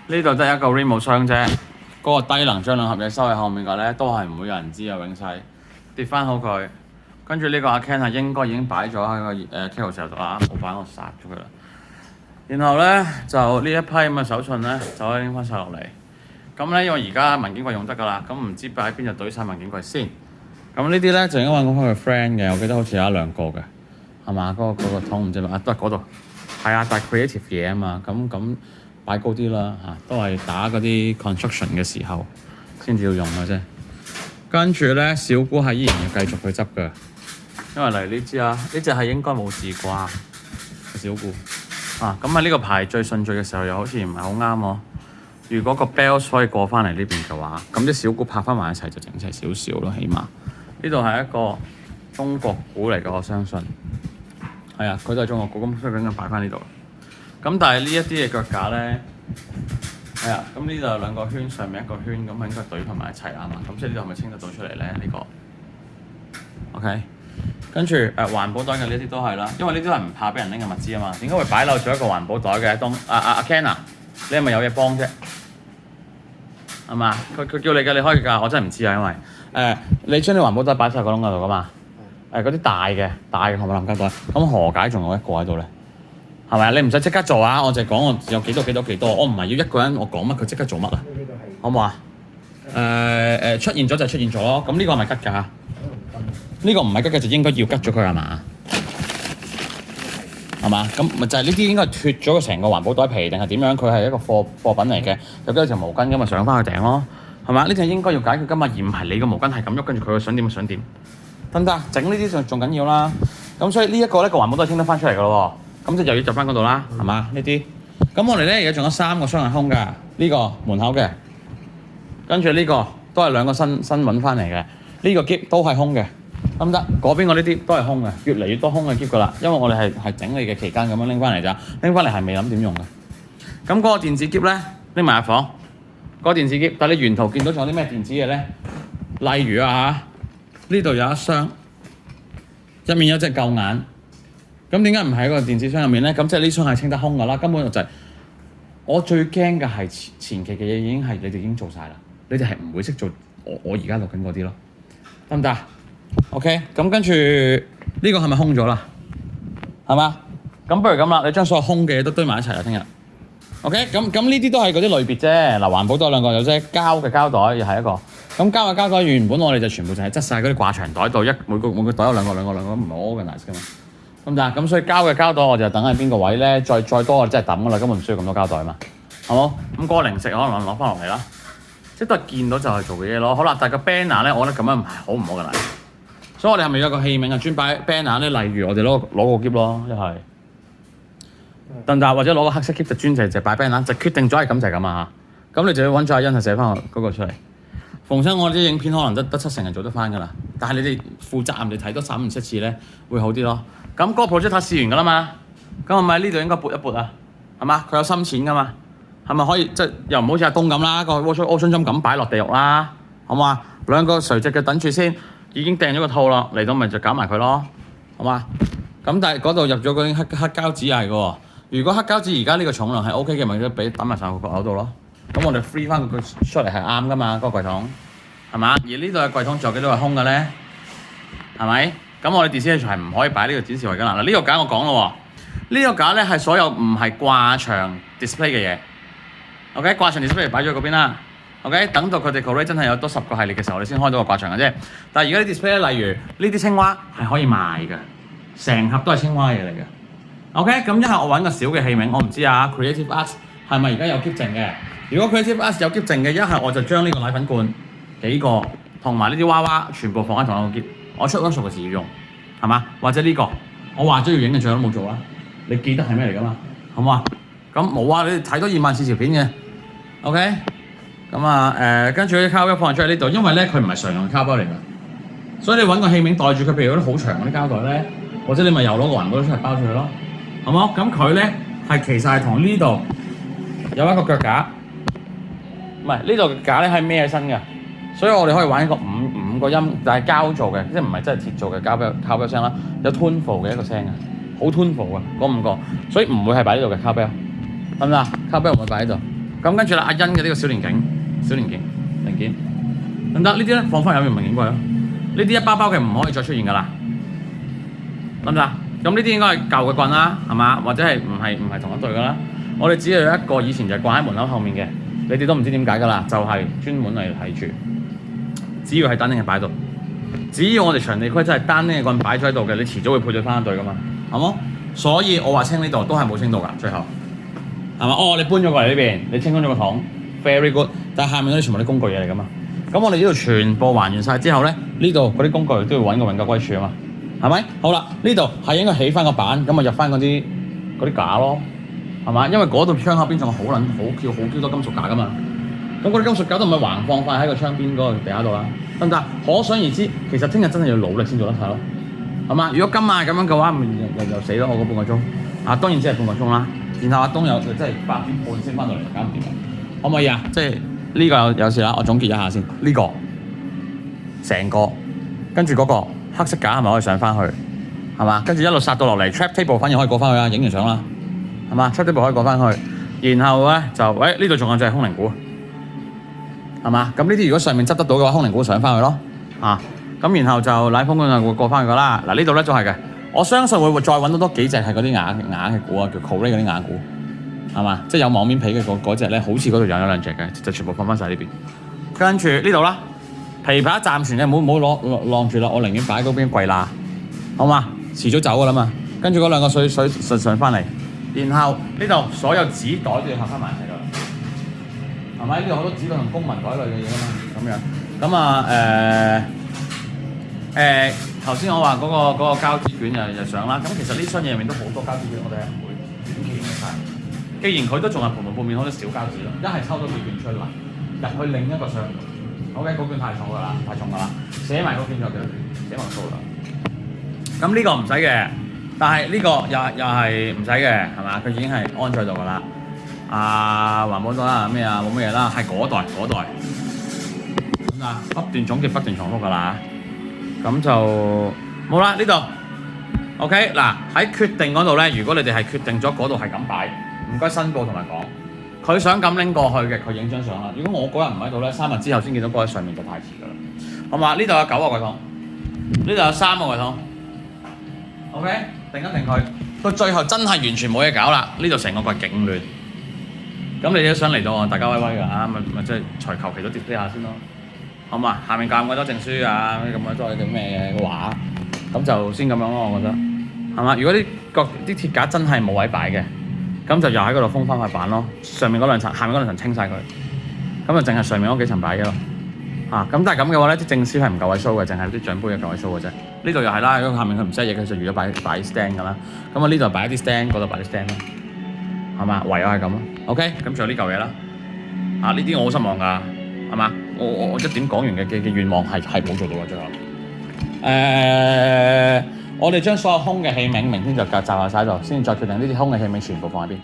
呢度得一個 remote 箱啫，嗰個低能將兩盒嘢收喺後面嘅咧，都係唔會有人知啊，永世跌翻好佢。跟住呢個阿 Ken 係應該已經擺咗喺個K 時候度啦，冇擺我殺咗佢啦。然後咧就呢一批咁嘅手信咧，就可以拎翻晒落嚟。咁咧因為而家文件櫃用得㗎啦，咁唔知擺喺邊就懟晒文件櫃先。咁呢啲咧就應該揾翻佢 friend 嘅，我記得好似有一兩個嘅，係嘛？嗰個桶唔知乜都係嗰度。係啊，但係 creative 嘢啊嘛，咁擺高啲啦嚇，都係打嗰啲 construction 嘅時候先至要用嘅啫。跟住咧小姑係依然要繼續去執嘅，因為嚟呢支啊，呢隻係應該冇事啩小姑啊。咁喺呢個排最順序嘅時候又好似唔係好啱喎。如果個 bells 可以過翻嚟呢邊嘅話，咁啲小姑拍翻埋一齊就整齊少少咯，起碼呢度係一個中國鼓嚟嘅，我相信。係啊，佢都係中國鼓，咁所以佢應該擺翻呢度。咁但係呢一啲嘅腳架咧，係啊，咁呢度有兩個圈，上面一個圈，咁應該對埋埋一齊啊嘛。咁即係呢度係咪清得到出嚟咧？呢個 OK。跟住環保袋嘅呢啲都係啦，因為呢啲係唔怕俾人拎嘅物資啊嘛。點解會擺漏咗一個環保袋嘅？當阿 Ken 啊，你係咪有嘢幫啫？係嘛？佢叫你嘅，你可以㗎，我真係唔知啊，因為你將啲環保袋擺晒個窿嗰度㗎嘛。嗰啲大嘅紅白藍膠袋，咁何解仲有一個喺度咧？係咪啊？你唔使即刻做啊！我就講我有幾多，我唔係要一個人我講乜佢即刻做乜啊？好唔好啊？出現咗就出現咗咯。咁呢個係咪吉㗎？呢個唔係吉嘅就應該要吉咗佢係嘛？係嘛？咁咪就係呢啲應該脫咗個成個環保袋皮定係點樣？佢係一個貨品嚟嘅，有幾條毛巾咁咪上翻去頂咯，係嘛？呢啲應該要解決㗎嘛，而唔係你個毛巾係咁喐，跟住佢想點就想點。得唔得？整呢啲仲緊要啦。咁所以呢一個咧個環保袋清得翻出嚟㗎咯喎。咁即係又要執翻嗰度啦，係嘛？呢啲。咁我哋咧而家仲有3個箱係空㗎。呢個門口嘅，跟住呢個都係2個新揾翻嚟嘅。呢個篋都係空嘅，得唔得？嗰邊嗰呢啲都係空嘅，越嚟越多空嘅篋㗎啦。因為我哋係整理嘅期間咁樣拎翻嚟咋，拎翻嚟係未諗點用嘅。咁嗰個電子篋咧拎埋入房，嗰個電子篋。但係你沿途見到仲有啲咩電子嘢咧？例如啊呢度有一箱，入面有隻舊眼。咁點解唔喺個電子箱入面咧？咁即係呢箱係清得空㗎啦。根本就係我最驚嘅係前期嘅嘢已經係你哋已經做晒啦。你哋係唔會識做我而家錄緊嗰啲咯，得唔得 ？OK， 咁跟住呢個係咪空咗啦？係嘛？咁不如咁啦，你將所有空嘅嘢都堆埋一齊啦，聽日。OK，咁呢啲都係嗰啲類別啫。嗱，環保多2個有啫，膠嘅膠袋又係一個。咁膠嘅膠袋原本我哋就全部就係執晒嗰啲掛牆袋度，每個袋有兩個，唔係 organize 㗎嘛。咁但係咁所以膠嘅膠袋我就等喺邊個位咧？再多我真係抌㗎啦，根本唔需要咁多膠袋嘛，係冇？咁嗰個零食可能攞翻落嚟啦，即係都係見到就係做嘅嘢咯。好啦，但係個 banner 咧，我覺得咁樣唔係好唔好㗎啦。所以我哋係咪有個器皿啊，專擺 banner 咧？例如我哋攞個篋咯，一係得唔得？或者攞個黑色篋就專就擺 banner，就決定咗係咁就係咁啊嚇。咁你就要揾咗阿欣係寫翻嗰個出嚟。逢親我啲影片可能得7成係做得翻㗎啦，但係你哋負責任地睇多3、5、7次咧，會好啲咯。咁嗰個 project 試完㗎啦嘛，咁係咪呢度應該撥一撥啊？係嘛？佢有深淺㗎嘛，係咪可以即係又唔好似阿東咁啦，個 ocean 針咁擺落地獄啦，好嘛？2個垂直嘅等住先，已經訂咗個套啦，嚟到咪就搞埋佢咯，好嘛？咁但係嗰度入咗嗰啲黑膠紙係㗎喎，如果黑膠紙而家呢個重量係 OK 嘅，咪都俾抌埋上個角口度咯。咁我哋 free 翻佢出嚟係啱㗎嘛，嗰個櫃桶係嘛？而呢度嘅櫃桶仲有幾多係空嘅咧？係咪？咁我哋 display 係唔可以擺呢個展示櫃㗎啦。嗱，呢個架我講咯喎，呢個架咧係所有唔係掛牆 display 嘅嘢。OK， 掛牆 display 擺咗喺嗰邊啦。OK， 等到佢哋 collect 真係有多10個系列嘅時候，我哋先開到個掛牆嘅啫。但係而家啲 display 咧，例如呢啲青蛙係可以賣嘅，成盒都係青蛙嘢嚟嘅。OK， 咁一係我揾個小嘅器皿，我唔知啊 Creative Arts 係咪而家有 keep 剩嘅？如果 Creative Arts 有 keep 剩嘅，一係我就將呢個奶粉罐幾個同埋呢啲娃娃全部放喺同一個篋，我出 workshop 嘅時要用，係嘛？或者呢個我話咗要影嘅最後都冇做啦，你記得係咩嚟㗎嘛？好唔好啊？咁冇啊，你哋睇多2萬次條片嘅 ，OK？ 咁啊跟住啲膠包放出喺呢度，因為咧佢唔係常用嘅膠包嚟㗎，所以你揾個器皿袋住佢，譬如嗰啲好長嗰啲膠袋咧，或者你咪又攞個環保袋出嚟包住佢咯，好冇？咁佢咧係其實係同呢度有一個腳架。唔係呢度嘅架咧係孭起身嘅，所以我哋可以玩一個五個音，但係膠做嘅，即係唔係真係鐵做嘅膠包聲啦，有 tuneful 嘅一個聲嘅，好 tuneful 嘅嗰5個，所以唔會係擺呢度嘅膠包，得唔得？膠包唔會擺喺度，咁跟住啦，阿欣嘅呢個小零件零件得唔得？呢啲咧放翻入面明顯貴咯。呢啲一包包嘅唔可以再出現㗎啦，得唔得？咁呢啲應該係舊嘅棍啦，係嘛？或者係唔係同一隊㗎啦？我哋只係有一個以前就係掛喺門口後面嘅，你哋都唔知點解㗎啦，就係、是、專門嚟睇住。只要係單丁嘅擺度，只要我哋場地規則係單丁嘅棍擺咗喺度嘅，你遲早會配對翻一隊㗎嘛，係冇？所以我話清呢度都係冇清到㗎，最後係嘛？哦，你搬咗過嚟呢邊，你清空咗個桶 ，very good。但係下面嗰啲全部啲工具嘢嚟㗎嘛。咁我哋呢度全部還原晒之後咧，呢度嗰啲工具都要揾個永久歸處啊嘛，係咪？好啦，呢度係應該起翻個板，咁啊入翻嗰啲架咯，係嘛？因為嗰度窗口邊仲好多金屬架㗎嘛，咁嗰啲金屬架都唔係橫放翻喺個窗邊嗰個地下度啦，得唔得？可想而知，其實聽日真係要努力先做得晒咯，係嘛？如果今晚咁樣嘅話，又死咯，我嗰半個鐘，啊當然只係半個鐘啦，然後阿東又即係8點半先翻到嚟，搞唔掂，可唔可以啊？即係。呢個有事啦，我總結一下先。呢個成個跟住嗰個黑色架係咪可以上翻去？係嘛？跟住一路殺到落嚟 trap table 反而可以過翻去啦，影完相啦，係嘛 ？trap table 可以過翻去，然後咧就呢度仲有隻空靈鼓，係嘛？咁呢啲如果上面執得到嘅話，空靈鼓上翻去咯，咁然後就奶風罐就會過翻去噶啦。嗱呢度咧都係嘅，我相信會再揾到多幾隻係嗰啲瓦嘅鼓啊，叫 Corey 嗰啲瓦鼓。係嘛？即係有網面皮嘅嗰隻咧，好似嗰度有兩隻嘅，就全部放翻晒呢邊。跟住呢度啦，琵琶暫時嘅唔好攞晾住啦，我寧願擺喺嗰邊櫃罅，好嘛？遲早走噶啦嘛。跟住嗰兩個水上翻嚟，然後呢度所有紙袋都要合翻埋喺度，係咪？呢度好多紙袋同公文袋類嘅嘢啊嘛，咁樣。咁啊頭先我話嗰個膠紙卷又上啦。咁其實呢箱嘢入面都好多膠紙卷，我哋係唔會短期用晒。既然佢都仲係盤盤背面好多小膠紙咯，一係抽咗幾卷出嚟，入去另一個箱度。OK，嗰卷太重㗎啦，寫埋嗰卷就幾多卷，寫埋數啦。咁呢個唔使嘅，但係呢個又係唔使嘅，係嘛？佢已經係安在度㗎啦。環保袋啊咩啊冇乜嘢啦，係嗰袋。咁啊，不斷總結不斷重複㗎啦。咁就冇啦呢度。OK 嗱喺決定嗰度咧，如果你哋係決定咗嗰度係咁擺。唔該申報同埋講，佢想咁拎過去嘅，佢影張相啦。如果我嗰日唔喺度咧，3日之後先見到嗰喺上面就太遲㗎啦。好嘛？呢度有9個櫃桶，呢度有3個櫃桶。OK，定一定佢，到最後真係完全冇嘢搞啦。呢度成個櫃勁亂。咁你哋都想嚟到大家威威㗎嚇，咪即係隨求其都跌下先咯。好嘛？下面咁鬼多證書啊，咁鬼多啲咩嘅畫，咁就先咁樣咯。我覺得係嘛？如果啲鐵架真係冇位擺嘅。咁就又喺嗰度封翻塊板咯，上面嗰兩層，下面嗰兩層清晒佢，咁就淨係上面嗰幾層擺嘅咯。咁但係咁嘅話咧，啲證書係唔夠位 show 嘅，淨係啲獎杯嘅夠位 show 嘅啫。呢度又係啦，如果下面佢唔識嘢，佢就預咗擺 stand 㗎啦。咁啊呢度擺一啲 stand，嗰度擺啲 stand 咯，係嘛？唯有係咁咯。OK，咁仲有呢嚿嘢啦。呢啲我好失望㗎，係嘛？我一點講完嘅願望係冇做到嘅最後。我哋將所有空嘅器皿明天就集合晒喺度，先再決定呢啲空嘅器皿全部放喺邊。